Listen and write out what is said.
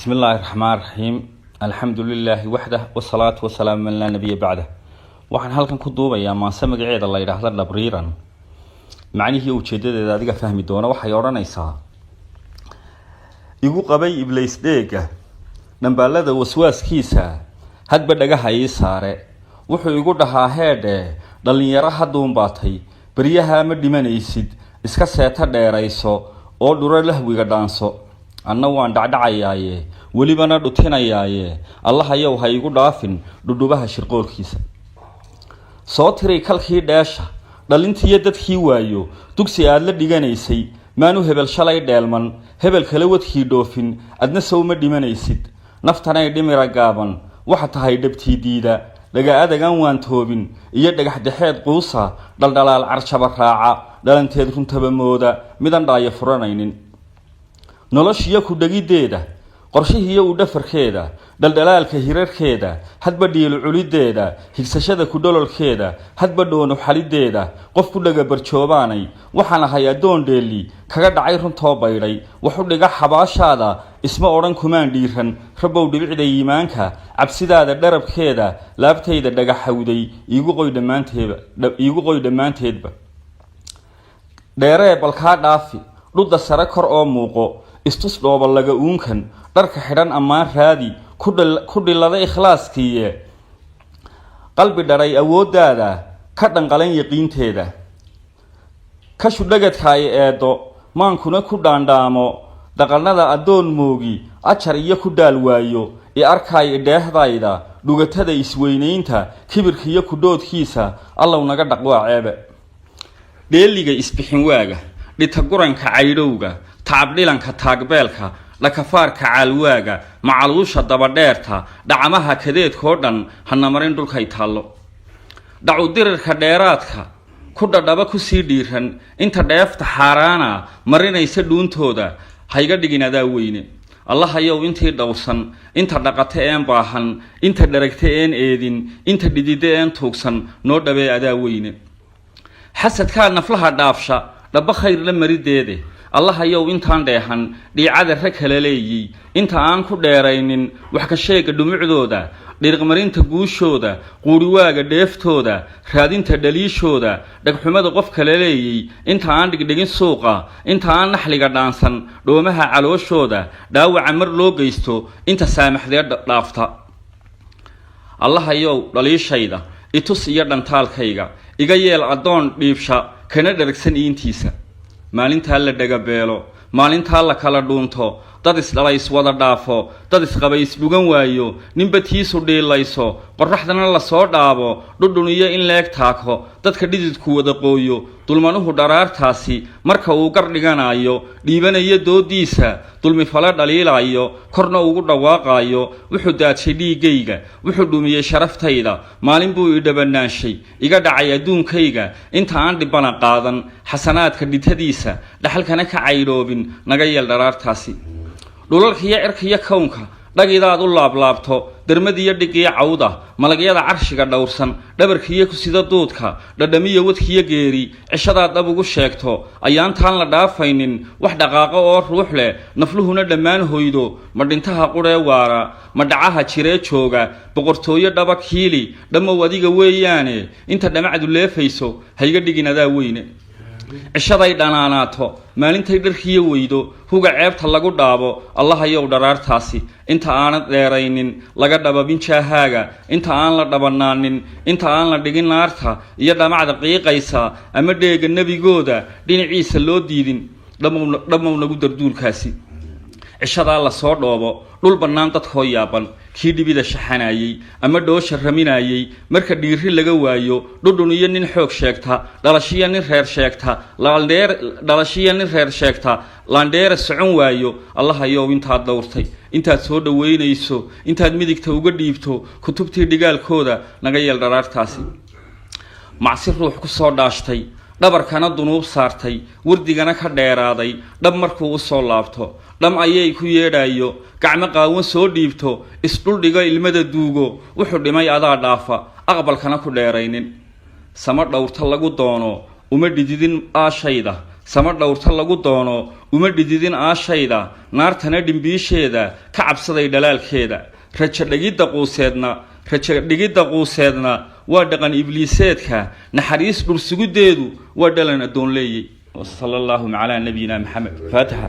بسم الله الرحمن الرحيم الحمد لله وحده والصلاة والسلام من لا نبي بعده waxaan halkan ku duubayaa maase magaceeda la yiraahdo dhabriiran macnihii ujeedadeeda adiga fahmi doona waxay oranaysaa igu qabay iblis deega dambaalada waswaaskiisa hadba dhagaha ii saare wuxuu igu dhahaa heedhe dhalinyaro haduun baatay bariyaha ma dhimanaysid iska seeta dheerayso oo dhuro lahwiga dhaanso anna waan dhacdhacayaaye welibana dhutinayaaye allah ayow ha igu dhaafin dhudhubaha shirqoolkiisa soo tiray kalkii dheesha dhalintiyo dadkii waayo dugsi aad la dhiganaysay maanu hebel shalay dheelman hebel kala wadkii dhoofin adna sow ma dhimanaysid naftanay dhimira gaaban waxa tahay dhabtii diida dhaga adagan waan toobin iyo dhagax dhaxeed quusa dhaldhalaal carshaba raaca dhalanteed runtaba mooda midan dhaayo furanaynin noloshiyo ku dhagideeda qorshihiyo u dhafarkeeda dhaldhalaalka hirarkeeda hadba dhiilo culideeda higsashada ku dhololkeeda hadba dhoono xalideeda qof ku dhaga barjoobaanay waxaan ahay adoon dheeli kaga dhacay runtoo baydhay wuxuu dhiga xabaashaada isma oran kumaan dhiiran rabow dhibicda iimaanka cabsidaada dharabkeeda laabtayda dhagaxawday iigu qoy dhammaanteedba dheeree balkaa dhaafi dhudda sare kor oo muuqo istus dhooba laga uunkan dharka xidhan ammaan raadi ku dhilada ikhlaaskiiye qalbi dharay awoodaada ka dhanqalan yaqiinteeda ka shudhagadkaay eedo maankuna ku dhaandhaamo dhaqanada adoon moogi ajar iyo ku dhaal waayo ee arkaay dheehdayda dhugatada isweynaynta kibirkiyo ku doodkiisa allow naga dhaqwaa ceebe dheeliga isbixin waaga dhita guranka caydhowga taabdhilanka taagbeelka dhakafaarka caalwaaga macaluusha dabadheerta dhacamaha kadeedkoo dhan hana marin dhulkay taallo dhacu dirirka dheeraadka ku dhadhaba ku sii dhiiran inta dheefta xaaraana marinaysa dhuuntooda hayga dhigin adaa weyne allah ayow intii dhowrsan inta dhaqata een baahan inta dharagta een eedin inta dhidida een tuugsan noo dhabee adaa weyne xasadkaa naflaha dhaafsha dhaba khayr la marideede allah ayow intaan dheehan dhiicada rag kala leeyay inta aan ku dheeraynin wax ka sheega dhumucdooda dhirqmarinta guushooda quuriwaaga dheeftooda raadinta dhaliishooda dhagxumada qof kala leeyay inta aan dhigdhigin suuqa inta aan naxliga dhaansan dhoomaha calooshooda dhaawaca mar loo geysto inta saamaxdee dhaafta allah ayow dhaliishayda itus iyo dhantaalkayga iga yeel adoon dhiibsha kana dharagsan iintiisa maalintaa la dhagabeelo maalintaa la kala dhuunto dad isdhalay iswada dhaafo dad isqabay isdhugan waayo ninba tiisu dhiilayso qorraxdana la soo dhaabo dhudhuniyo in leeg taako dadka dhididku wada qooyo dulmanuhu dharaartaasi marka uu gar dhiganayo dhiibanayo doodiisa dulmi fala dhaliilayo korna ugu dhawaaqayo wuxuu daadshay dhiigayga wuxuu dhumiyey sharaftayda maalin buu ii dhabannaanshay iga dhacay adduunkayga inta aan dhibana qaadan xasanaadka dhintadiisa dhaxalkana ka caydhoobin naga yeel dharaartaasi dhulalkiyo cirkiyo kownka dhagidaad u laablaabto dermadiyo dhigiyo cawda malagyada carshiga dhowrsan dhabarkiyo ku sida duudka dhadhamiyo wadkiyo geeri cishadaad dhab ugu sheegto ayaantaan la dhaafaynin wax dhaqaaqo oo ruux leh nafluhuna dhammaan hoydo ma dhintaha quree waara ma dhacaha jiree jooga boqortooyo dhaba kiili dhammow adiga weeyaane inta dhamacdu leefayso hayga dhigin adaa weyne cishaday dhanaanaato maalintay dharkiyo weydo huga ceebta lagu dhaabo allah ayow dharaartaasi inta aanad dheeraynin laga dhababin jaahaaga inta aan la dhabanaanin inta aan la dhigin naarta iyo dhamacda qiiqaysa ama dheega nebigooda dhinaciisa loo diidin dhammow nagu darduulkaasi cishadaa la soo dhoobo dhul bannaan dadkoo yaaban kii dhibida shaxanayay ama dhoosha raminayay marka dhiiri laga waayo dhudhuniyo nin xoog sheegta dhalashiyo nin reer sheegta laandheere socon waayo allah ayow intaad dhowrtay intaad soo dhaweynayso intaad midigta uga dhiibto kutubtii dhigaalkooda naga yeel dharaartaasi macsi ruux ku soo dhaashtay dhabarkana dunuub saartay wardigana ka dheeraaday dhab markuu u soo laabto dham ayay ku yeedhayo gacmo qaawan soo dhiibto isdhuldhiga ilmada duugo wuxuu dhimay adaa dhaafa aqbalkana ku dheeraynin sama dhowrta lagu doono uma dhididin aashayda sama dhowrta lagu doono uma dhididin aashayda naartana dhimbiisheeda ka cabsaday dhalaalkeeda rajo dhigidda quuseedna waa dhaqan ibliiseedka naxariis dhul sugudeedu waa dhalan adoon leeyay sallallahu ala nabiyina Muhammad Fatiha